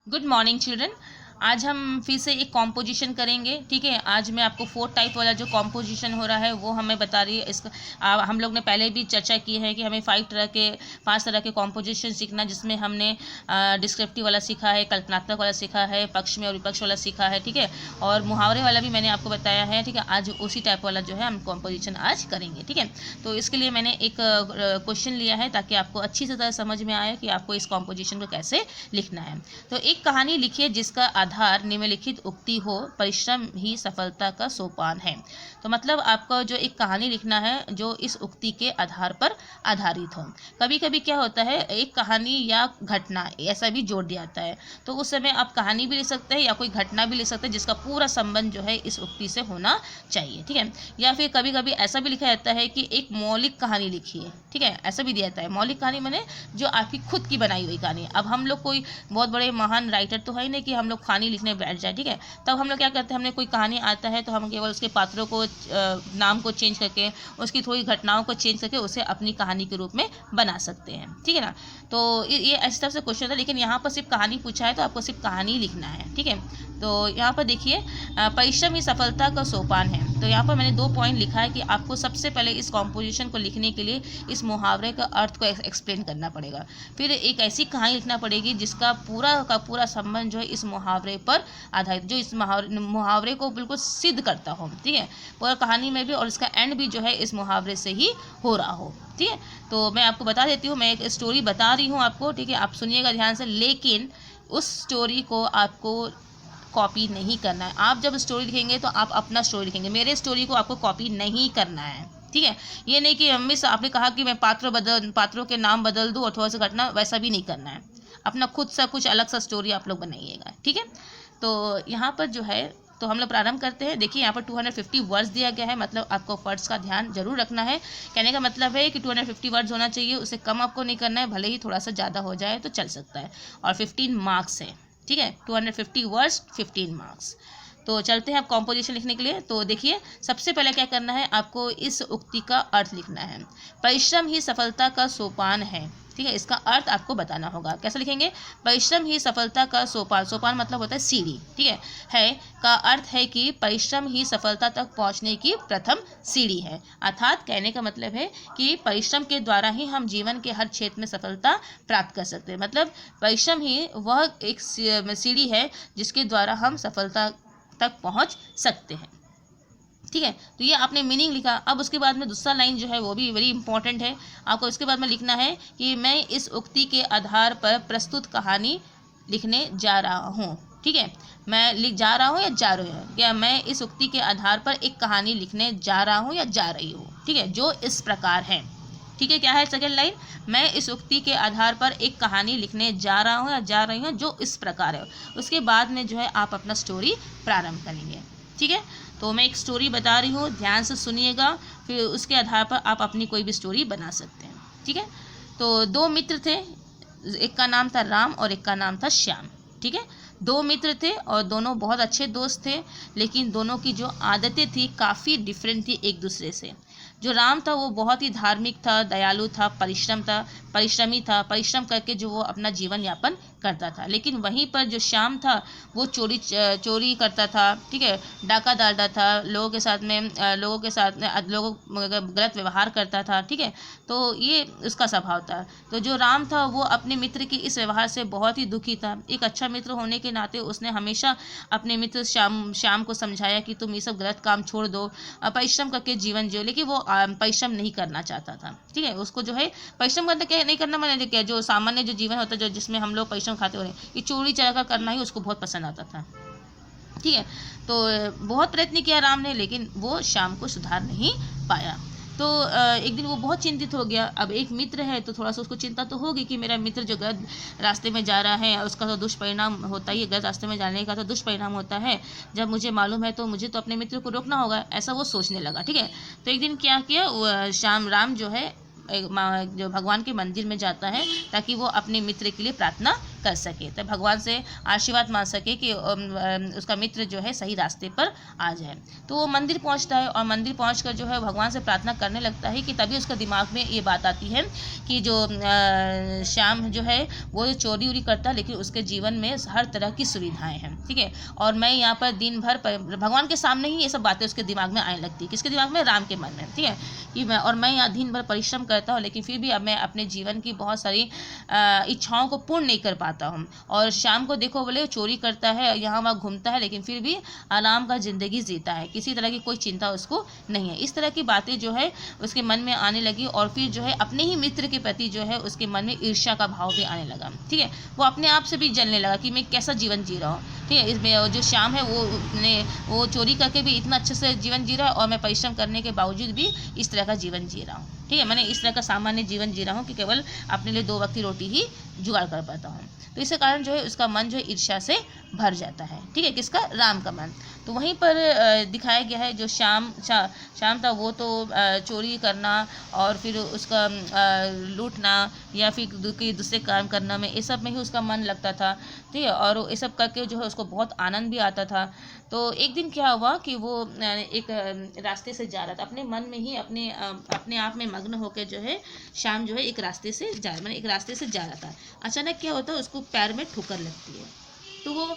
Good morning children. आज हम फिर से एक कॉम्पोजिशन करेंगे। ठीक है, आज मैं आपको 4 टाइप वाला जो कॉम्पोजिशन हो रहा है वो हमें बता रही है। इसका हम लोग ने पहले भी चर्चा की है कि हमें 5 तरह के कॉम्पोजिशन सीखना, जिसमें हमने डिस्क्रिप्टिव वाला सीखा है, कल्पनात्मक वाला सीखा है, पक्ष में और विपक्ष वाला सीखा है। ठीक है, और मुहावरे वाला भी मैंने आपको बताया है। ठीक है, आज उसी टाइप वाला जो है हम कॉम्पोजिशन आज करेंगे। ठीक है, तो इसके लिए मैंने एक क्वेश्चन लिया है ताकि आपको अच्छी से तरह समझ में आए कि आपको इस कॉम्पोजिशन को कैसे लिखना है। तो एक कहानी लिखिए जिसका आधार निम्नलिखित उक्ति हो, परिश्रम ही सफलता का सोपान है। तो मतलब आपको जो एक कहानी लिखना है जो इस उक्ति के आधार पर आधारित हो। कभी कभी क्या होता है, एक कहानी या घटना ऐसा भी जोड़ दिया जाता है, तो उस समय आप कहानी भी लिख सकते हैं या कोई घटना भी लिख सकते हैं जिसका पूरा संबंध जो है इस उक्ति से होना चाहिए। ठीक है, या फिर कभी कभी ऐसा भी लिखा जाता है कि एक मौलिक कहानी लिखिए। ठीक है, ऐसा भी दिया जाता है। मौलिक कहानी माने जो आपकी खुद की बनाई हुई कहानी। अब हम लोग कोई बहुत बड़े महान राइटर तो है ही नहीं कि हम लोग कहानी लिखने बैठ जाए। ठीक है, तब हम लोग क्या करते हैं, हमने कोई कहानी आता है तो हम केवल उसके पात्रों को नाम को चेंज करके, उसकी थोड़ी घटनाओं को चेंज करके उसे अपनी कहानी के रूप में बना सकते हैं। ठीक है ना, तो ये इस तरह से क्वेश्चन था। लेकिन यहाँ पर सिर्फ कहानी पूछा है तो आपको सिर्फ कहानी लिखना है। ठीक है, तो यहाँ पर देखिए, परिश्रम ही सफलता का सोपान है। तो यहाँ पर मैंने 2 पॉइंट लिखा है कि आपको सबसे पहले इस कॉम्पोजिशन को लिखने के लिए इस मुहावरे का अर्थ को एक्सप्लेन करना पड़ेगा। फिर एक ऐसी कहानी लिखना पड़ेगी जिसका पूरा का पूरा संबंध जो है इस मुहावरे पर आधारित, जो इस मुहावरे को बिल्कुल सिद्ध करता हो। ठीक है, पूरा कहानी में भी और इसका एंड भी जो है इस मुहावरे से ही हो रहा हो। ठीक है, तो मैं आपको बता देती हूँ, मैं एक स्टोरी बता रही हूँ आपको। ठीक है, आप सुनिएगा ध्यान से, लेकिन उस स्टोरी को आपको कॉपी नहीं करना है। आप जब स्टोरी लिखेंगे तो आप अपना स्टोरी लिखेंगे, मेरे स्टोरी को आपको कॉपी नहीं करना है। ठीक है, ये नहीं कि मिस आपने कहा कि मैं पात्रों के नाम बदल दूँ और थोड़ा सा घटना, वैसा भी नहीं करना है। अपना खुद सा कुछ अलग सा स्टोरी आप लोग बनाइएगा। ठीक है, तो यहाँ पर जो है, तो हम लोग प्रारंभ करते हैं। देखिए यहाँ पर 250 वर्ड्स दिया गया है, मतलब आपको वर्ड्स का ध्यान जरूर रखना है। कहने का मतलब है कि 250 वर्ड्स होना चाहिए, उससे कम आपको नहीं करना है, भले ही थोड़ा सा ज़्यादा हो जाए तो चल सकता है। और 15 मार्क्स है। ठीक है, 250 वर्ड्स 15 मार्क्स। तो चलते हैं अब कॉम्पोजिशन लिखने के लिए। तो देखिए, सबसे पहले क्या करना है, आपको इस उक्ति का अर्थ लिखना है। परिश्रम ही सफलता का सोपान है। ठीक है, इसका अर्थ आपको बताना होगा। कैसे लिखेंगे, परिश्रम ही सफलता का सोपान, सोपान मतलब होता है सीढ़ी। ठीक है का अर्थ है कि परिश्रम ही सफलता तक पहुंचने की प्रथम सीढ़ी है। अर्थात कहने का मतलब है कि परिश्रम के द्वारा ही हम जीवन के हर क्षेत्र में सफलता प्राप्त कर सकते हैं। मतलब परिश्रम ही वह एक सीढ़ी है जिसके द्वारा हम सफलता तक पहुंच सकते हैं। ठीक है, तो ये आपने मीनिंग लिखा। अब उसके बाद में दूसरा लाइन जो है वो भी वेरी इंपॉर्टेंट है। आपको इसके बाद में लिखना है कि मैं इस उक्ति के आधार पर प्रस्तुत कहानी लिखने जा रहा हूँ। ठीक है, मैं लिख जा रहा हूँ या जा रही हूँ, या मैं इस उक्ति के आधार पर एक कहानी लिखने जा रहा हूँ या जा रही हूँ। ठीक है, जो इस प्रकार है। ठीक है, क्या है सेकेंड लाइन, मैं इस उक्ति के आधार पर एक कहानी लिखने जा रहा हूँ या जा रही हूँ जो इस प्रकार है। उसके बाद में जो है आप अपना स्टोरी प्रारंभ करेंगे। ठीक है, तो मैं एक स्टोरी बता रही हूँ, ध्यान से सुनिएगा, फिर उसके आधार पर आप अपनी कोई भी स्टोरी बना सकते हैं। ठीक है, तो 2 मित्र थे, एक का नाम था राम और एक का नाम था श्याम। ठीक है, 2 मित्र थे और दोनों बहुत अच्छे दोस्त थे, लेकिन दोनों की जो आदतें थी काफ़ी डिफरेंट थी एक दूसरे से। जो राम था वो बहुत ही धार्मिक था, दयालु था, परिश्रमी था, परिश्रम करके जो वो अपना जीवन यापन करता था। लेकिन वहीं पर जो श्याम था वो चोरी करता था। ठीक है, डाका डालता था, लोगों के साथ में गलत व्यवहार करता था। ठीक है, तो ये उसका स्वभाव था। तो जो राम था वो अपने मित्र के इस व्यवहार से बहुत ही दुखी था। एक अच्छा मित्र होने के नाते उसने हमेशा अपने मित्र श्याम को समझाया कि तुम ये सब गलत काम छोड़ दो, परिश्रम करके जीवन जियो। लेकिन वो परिश्रम नहीं करना चाहता था। ठीक है, उसको जो है परिश्रम करना क्या नहीं करना, मैंने क्या जो सामान्य जो जीवन होता है, जो जिसमें हम लोग परिश्रम खाते हो रहे, ये चोरी चला करना ही उसको बहुत पसंद आता था। ठीक है, तो बहुत प्रयत्न किया राम ने, लेकिन वो श्याम को सुधार नहीं पाया। तो एक दिन वो बहुत चिंतित हो गया। अब एक मित्र है तो थोड़ा सा उसको चिंता तो होगी कि मेरा मित्र जो गलत रास्ते में जा रहा है, उसका तो दुष्परिणाम होता ही है, गलत रास्ते में जाने का तो दुष्परिणाम होता है। जब मुझे मालूम है तो मुझे तो अपने मित्र को रोकना होगा, ऐसा वो सोचने लगा। ठीक है, तो एक दिन क्या किया, राम जो है जो भगवान के मंदिर में जाता है ताकि वो अपने मित्र के लिए प्रार्थना कर सके, तो भगवान से आशीर्वाद मांग सके कि उसका मित्र जो है सही रास्ते पर आ जाए। तो वो मंदिर पहुंचता है और मंदिर पहुंचकर जो है भगवान से प्रार्थना करने लगता है कि तभी उसका दिमाग में ये बात आती है कि जो श्याम जो है वो चोरी उरी करता है, लेकिन उसके जीवन में हर तरह की सुविधाएं हैं, ठीक है। और मैं यहाँ पर दिन भर भगवान के सामने ही ये सब बातें उसके दिमाग में आने लगती है, किसके दिमाग में, राम के मन में, ठीक है। कि मैं यहाँ दिन भर परिश्रम करता हूँ, लेकिन फिर भी अब मैं अपने जीवन की बहुत सारी इच्छाओं को पूर्ण नहीं कर पाता हूँ। और शाम को देखो बोले चोरी करता है, यहाँ वहाँ घूमता है, लेकिन फिर भी आराम का ज़िंदगी जीता है, किसी तरह की कोई चिंता उसको नहीं है। इस तरह की बातें जो है उसके मन में आने लगी और फिर जो है अपने ही मित्र के प्रति जो है उसके मन में ईर्ष्या का भाव भी आने लगा, ठीक है। वो अपने आप से भी जलने लगा कि मैं कैसा जीवन जी रहा हूँ, ठीक है। इसमें जो श्याम है वो चोरी करके भी इतना अच्छे से जीवन जी रहा है और मैं परिश्रम करने के बावजूद भी इस तरह का जीवन जी रहा हूँ, ठीक है। मैंने इस तरह का सामान्य जीवन जी रहा हूँ कि केवल अपने लिए 2 वक्त की रोटी ही जुगाड़ कर पाता हूँ। तो इसके कारण जो है उसका मन जो है ईर्ष्या से भर जाता है, ठीक है, किसका, राम का मन। तो वहीं पर दिखाया गया है जो श्याम था वो तो चोरी करना और फिर उसका लूटना या फिर दूसरे काम करना में, ये सब में ही उसका मन लगता था, ठीक है। और ये सब करके जो है उसको बहुत आनंद भी आता था। तो एक दिन क्या हुआ कि वो एक रास्ते से जा रहा था, अपने मन में ही अपने आप में मग्न होकर जो है श्याम जो है एक रास्ते से जा रहा था। अचानक क्या होता है, उसको पैर में ठोकर लगती है। तो वो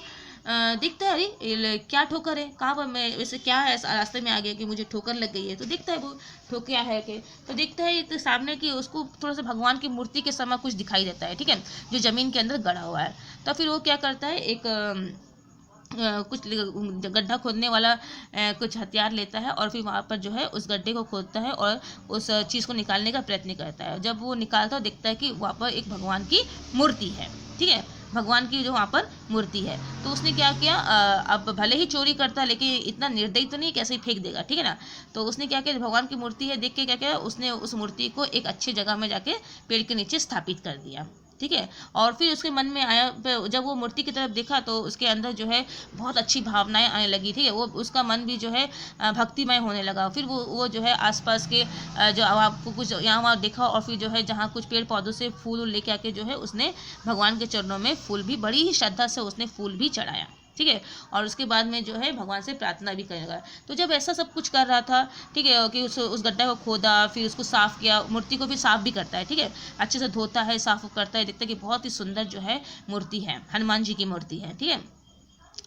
दिखता है, अरे क्या ठोकर है, कहाँ पर मैं वैसे क्या है रास्ते में आ गया कि मुझे ठोकर लग गई है। तो देखता है वो ठोकिया है कि, तो देखता है तो सामने कि उसको थोड़ा सा भगवान की मूर्ति के समय कुछ दिखाई देता है, ठीक है, जो ज़मीन के अंदर गड़ा हुआ है। तो फिर वो क्या करता है, एक कुछ गड्ढा खोदने वाला कुछ हथियार लेता है और फिर वहाँ पर जो है उस गड्ढे को खोदता है और उस चीज़ को निकालने का प्रयत्न करता है। जब वो निकालता है देखता है कि वहाँ पर एक भगवान की मूर्ति है, ठीक है, भगवान की जो वहाँ पर मूर्ति है। तो उसने क्या किया, अब भले ही चोरी करता लेकिन इतना निर्दयी तो नहीं कैसे ही फेंक देगा, ठीक है ना। तो उसने क्या किया, भगवान की मूर्ति है देख के क्या किया, उसने उस मूर्ति को एक अच्छी जगह में जाके पेड़ के नीचे स्थापित कर दिया, ठीक है। और फिर उसके मन में आया, जब वो मूर्ति की तरफ देखा तो उसके अंदर जो है बहुत अच्छी भावनाएं आने लगी, ठीक है। वो उसका मन भी जो है भक्तिमय होने लगा। फिर वो जो है आसपास के जो आपको कुछ यहाँ वहाँ देखा और फिर जो है जहाँ कुछ पेड़ पौधों से फूल लेके आके जो है उसने भगवान के चरणों में फूल भी बड़ी ही श्रद्धा से उसने फूल भी चढ़ाया, ठीक है। और उसके बाद में जो है भगवान से प्रार्थना भी करने लगा। तो जब ऐसा सब कुछ कर रहा था, ठीक है, कि उस गड्ढा को खोदा, फिर उसको साफ़ किया, मूर्ति को भी साफ़ भी करता है, ठीक है, अच्छे से धोता है, साफ़ करता है, देखता है कि बहुत ही सुंदर जो है मूर्ति है, हनुमान जी की मूर्ति है, ठीक है।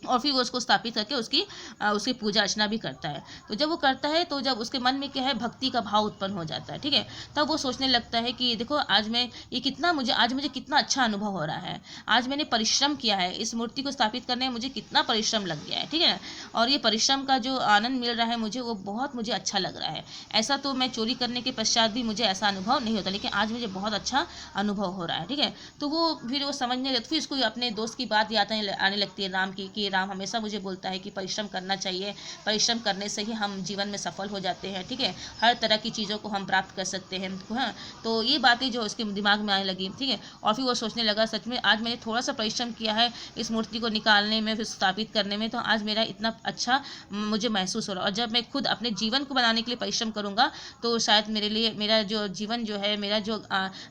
और फिर वो उसको स्थापित करके उसकी पूजा अर्चना भी करता है। तो जब वो करता है तो जब उसके मन में क्या है, भक्ति का भाव उत्पन्न हो जाता है, ठीक है। तब वो सोचने लगता है कि देखो आज मुझे कितना अच्छा अनुभव हो रहा है, आज मैंने परिश्रम किया है, इस मूर्ति को स्थापित करने में मुझे कितना परिश्रम लग गया है, ठीक है ना। और ये परिश्रम का जो आनंद मिल रहा है मुझे अच्छा लग रहा है। ऐसा तो मैं चोरी करने के पश्चात भी मुझे ऐसा अनुभव नहीं होता, लेकिन आज मुझे बहुत अच्छा अनुभव हो रहा है, ठीक है। तो फिर वो समझने लगता, फिर उसको अपने दोस्त की बात याद आने लगती है राम की, कि राम हमेशा मुझे बोलता है कि परिश्रम करना चाहिए, परिश्रम करने से ही हम जीवन में सफल हो जाते हैं, ठीक है, हर तरह की चीज़ों को हम प्राप्त कर सकते हैं, हाँ। तो ये बातें जो उसके दिमाग में आने लगी, ठीक है। और फिर वो सोचने लगा सच में आज मैंने थोड़ा सा परिश्रम किया है इस मूर्ति को निकालने में, फिर स्थापित करने में, तो आज मेरा इतना अच्छा मुझे महसूस हो रहा है। और जब मैं खुद अपने जीवन को बनाने के लिए परिश्रम करूँगा तो शायद मेरे लिए मेरा जो जीवन जो है, मेरा जो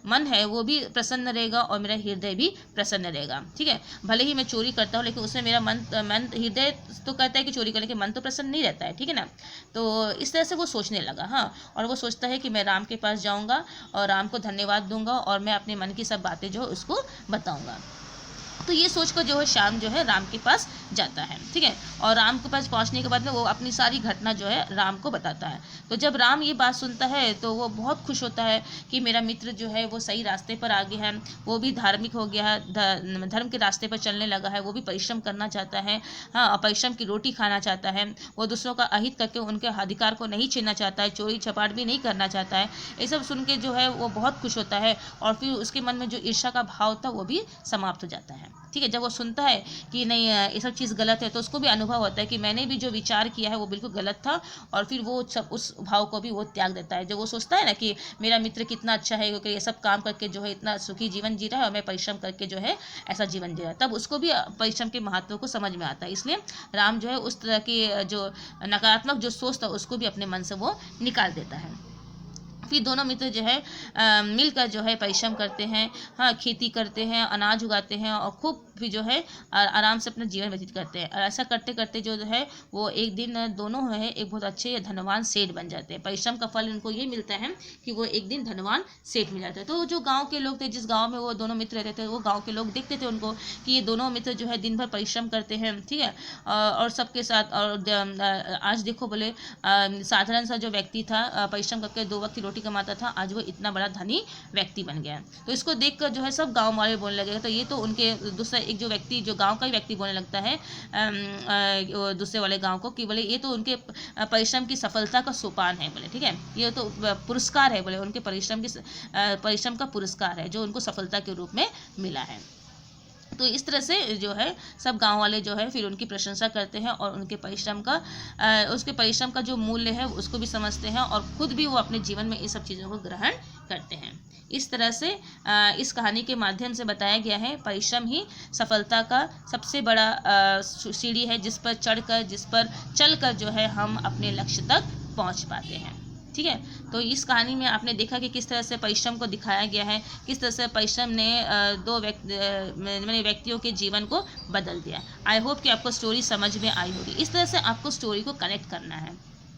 मन है वो भी प्रसन्न रहेगा और मेरा हृदय भी प्रसन्न रहेगा, ठीक है। भले ही मैं चोरी करता हूँ लेकिन उसमें मेरा मन हृदय तो कहता है कि चोरी करने के मन तो प्रसन्न नहीं रहता है, ठीक है ना। तो इस तरह से वो सोचने लगा, हाँ। और वो सोचता है कि मैं राम के पास जाऊंगा और राम को धन्यवाद दूंगा और मैं अपने मन की सब बातें जो उसको बताऊंगा। तो ये सोचकर जो है श्याम जो है राम के पास जाता है, ठीक है। और राम के पास पहुंचने के बाद में वो अपनी सारी घटना जो है राम को बताता है। तो जब राम ये बात सुनता है तो वो बहुत खुश होता है कि मेरा मित्र जो है वो सही रास्ते पर आ गया है, वो भी धार्मिक हो गया है, धर्म के रास्ते पर चलने लगा है, वो भी परिश्रम करना चाहता है, हाँ, परिश्रम की रोटी खाना चाहता है, वो दूसरों का अहित करके उनके अधिकार को नहीं छीनना चाहता है, चोरी छपाट भी नहीं करना चाहता है। ये सब सुन के जो है वो बहुत खुश होता है और फिर उसके मन में जो ईर्ष्या का भाव था वो भी समाप्त हो जाता है, ठीक है। जब वो सुनता है कि नहीं ये सब चीज़ गलत है तो उसको भी अनुभव होता है कि मैंने भी जो विचार किया है वो बिल्कुल गलत था और फिर वो सब उस भाव को भी वो त्याग देता है। जब वो सोचता है ना कि मेरा मित्र कितना अच्छा है क्योंकि ये सब काम करके जो है इतना सुखी जीवन जी रहा है और मैं परिश्रम करके जो है ऐसा जीवन जी रहा है, तब उसको भी परिश्रम के महत्व को समझ में आता है। इसलिए राम जो है उस तरह की जो नकारात्मक जो सोच था उसको भी अपने मन से वो निकाल देता है। फिर दोनों मित्र जो है मिलकर जो है परिश्रम करते हैं, हाँ, खेती करते हैं, अनाज उगाते हैं और खूब फिर जो है आराम से अपना जीवन व्यतीत करते हैं। और ऐसा करते करते जो है वो एक दिन दोनों है एक बहुत अच्छे धनवान सेठ बन जाते हैं। परिश्रम का फल उनको ये मिलता है कि वो एक दिन धनवान सेठ मिल जाते हैं। तो जो गाँव के लोग थे, जिस गाँव में वो दोनों मित्र रहते थे, वो गाँव के लोग देखते थे उनको कि ये दोनों मित्र जो है दिन भर परिश्रम करते हैं, ठीक है, और सबके साथ। और आज देखो बोले साधारण सा जो व्यक्ति था, परिश्रम करके 2 वक्त की रोटी कमाता था, आज वो इतना बड़ा धनी व्यक्ति बन गया। तो इसको देखकर जो है सब गांव वाले बोलने लगे। तो ये तो उनके दूसरा एक जो व्यक्ति, जो गांव का ही व्यक्ति बोलने लगता है दूसरे वाले गांव को कि बोले ये तो उनके परिश्रम की सफलता का सोपान है बोले, ठीक है, ये तो पुरस्कार है बोले, उनके परिश्रम का पुरस्कार है जो उनको सफलता के रूप में मिला है। तो इस तरह से जो है सब गांव वाले जो है फिर उनकी प्रशंसा करते हैं और उनके उसके परिश्रम का जो मूल्य है उसको भी समझते हैं और खुद भी वो अपने जीवन में इन सब चीज़ों को ग्रहण करते हैं। इस तरह से इस कहानी के माध्यम से बताया गया है परिश्रम ही सफलता का सबसे बड़ा सीढ़ी है, जिस पर चलकर जो है हम अपने लक्ष्य तक पहुंच पाते हैं, ठीक है। तो इस कहानी में आपने देखा कि किस तरह से परिश्रम को दिखाया गया है, किस तरह से परिश्रम ने दो व्यक्तियों के जीवन को बदल दिया। आई होप कि आपको स्टोरी समझ में आई होगी। इस तरह से आपको स्टोरी को कनेक्ट करना है,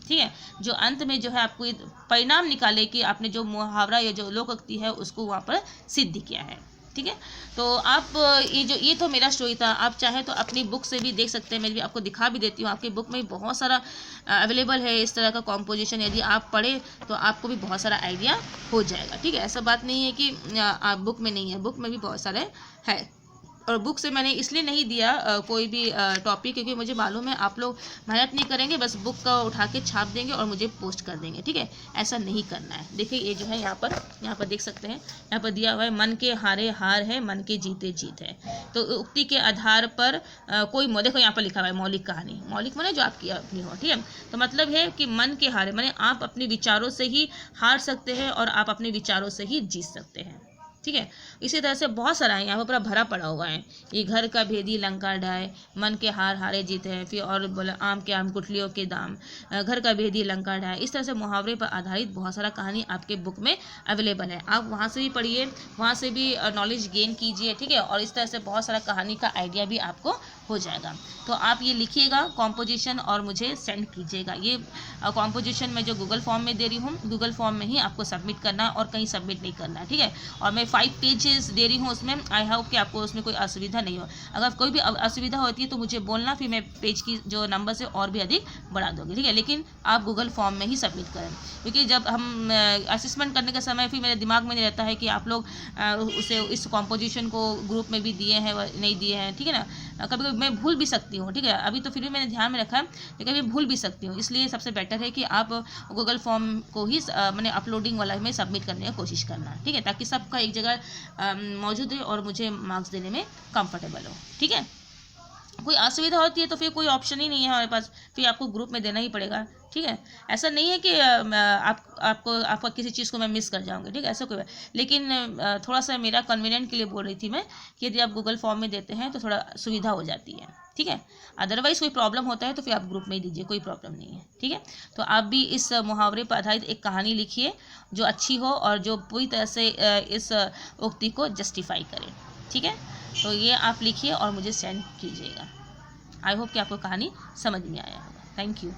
ठीक है, जो अंत में जो है आपको परिणाम निकाले कि आपने जो मुहावरा या जो लोकोक्ति है उसको वहाँ पर सिद्ध किया है, ठीक है। तो आप ये तो मेरा स्टोरी था। आप चाहे तो अपनी बुक से भी देख सकते हैं, मैं भी आपको दिखा भी देती हूँ। आपकी बुक में बहुत सारा अवेलेबल है इस तरह का कॉम्पोजिशन, यदि आप पढ़े तो आपको भी बहुत सारा आइडिया हो जाएगा, ठीक है। ऐसा बात नहीं है कि आप बुक में नहीं है, बुक में भी बहुत सारे है। और बुक से मैंने इसलिए नहीं दिया कोई भी टॉपिक, क्योंकि मुझे मालूम है आप लोग मेहनत नहीं करेंगे, बस बुक का उठा के छाप देंगे और मुझे पोस्ट कर देंगे, ठीक है। ऐसा नहीं करना है। देखिए ये जो है यहाँ पर देख सकते हैं, यहाँ पर दिया हुआ है मन के हारे हार है, मन के जीते जीत है। तो उक्ति के आधार पर देखो यहाँ पर लिखा हुआ है मौलिक कहानी। मौलिक माने जो आपकी अपनी हो, ठीक है। तो मतलब है कि मन के हारे माने आप अपने विचारों से ही हार सकते हैं और आप अपने विचारों से ही जीत सकते हैं, ठीक है। इसी तरह से बहुत सारा है, यहाँ पर पूरा भरा पड़ा हुआ है। ये घर का भेदी लंका ढाए, मन के हार हारे जीते हैं, फिर और बोला आम के आम गुठलियों के दाम, घर का भेदी लंका ढाए। इस तरह से मुहावरे पर आधारित बहुत सारा कहानी आपके बुक में अवेलेबल है। आप वहाँ से भी पढ़िए, वहाँ से भी नॉलेज गेन कीजिए, ठीक है। और इस तरह से बहुत सारा कहानी का आइडिया भी आपको हो जाएगा। तो आप ये लिखिएगा कॉम्पोजिशन और मुझे सेंड कीजिएगा। ये कॉम्पोजिशन मैं जो गूगल फॉर्म में दे रही हूँ, गूगल फॉर्म में ही आपको सबमिट करना है और कहीं सबमिट नहीं करना है, ठीक है। और मैं 5 पेजेस दे रही हूँ उसमें। आई होप कि आपको उसमें कोई असुविधा नहीं हो। अगर कोई भी असुविधा होती है तो मुझे बोलना, फिर मैं पेज की जो नंबर से और भी अधिक बढ़ा दूँगी, ठीक है। लेकिन आप गूगल फॉर्म में ही सबमिट करें, क्योंकि जब हम असेसमेंट करने के समय फिर मेरे दिमाग में नहीं रहता है कि आप लोग उसे इस कॉम्पोजिशन को ग्रुप में भी दिए हैं नहीं दिए हैं, ठीक है ना। कभी कभी मैं भूल भी सकती हूँ, ठीक है। अभी तो फिर भी मैंने ध्यान में रखा है, लेकिन मैं भूल भी सकती हूँ। इसलिए सबसे बेटर है कि आप गूगल फॉर्म को ही मैंने अपलोडिंग वाला में सबमिट करने की कोशिश करना, ठीक है, ताकि सबका एक जगह मौजूद है और मुझे मार्क्स देने में कंफर्टेबल हो, ठीक है। कोई असुविधा होती है तो फिर कोई ऑप्शन ही नहीं है हमारे पास, फिर आपको ग्रुप में देना ही पड़ेगा, ठीक है। ऐसा नहीं है कि आपको किसी चीज़ को मैं मिस कर जाऊंगी, ठीक है, ऐसा कोई। लेकिन थोड़ा सा मेरा कन्वीनियंट के लिए बोल रही थी मैं कि यदि आप गूगल फॉर्म में देते हैं तो थोड़ा सुविधा हो जाती है, ठीक है। अदरवाइज़ कोई प्रॉब्लम होता है तो फिर आप ग्रुप में ही दीजिए, कोई प्रॉब्लम नहीं है, ठीक है। तो आप भी इस मुहावरे पर आधारित एक कहानी लिखिए जो अच्छी हो और जो पूरी तरह से इस उक्ति को जस्टिफाई करे, ठीक है। तो ये आप लिखिए और मुझे सेंड कीजिएगा। आई होप कि आपको कहानी समझ में आया होगा। Thank you.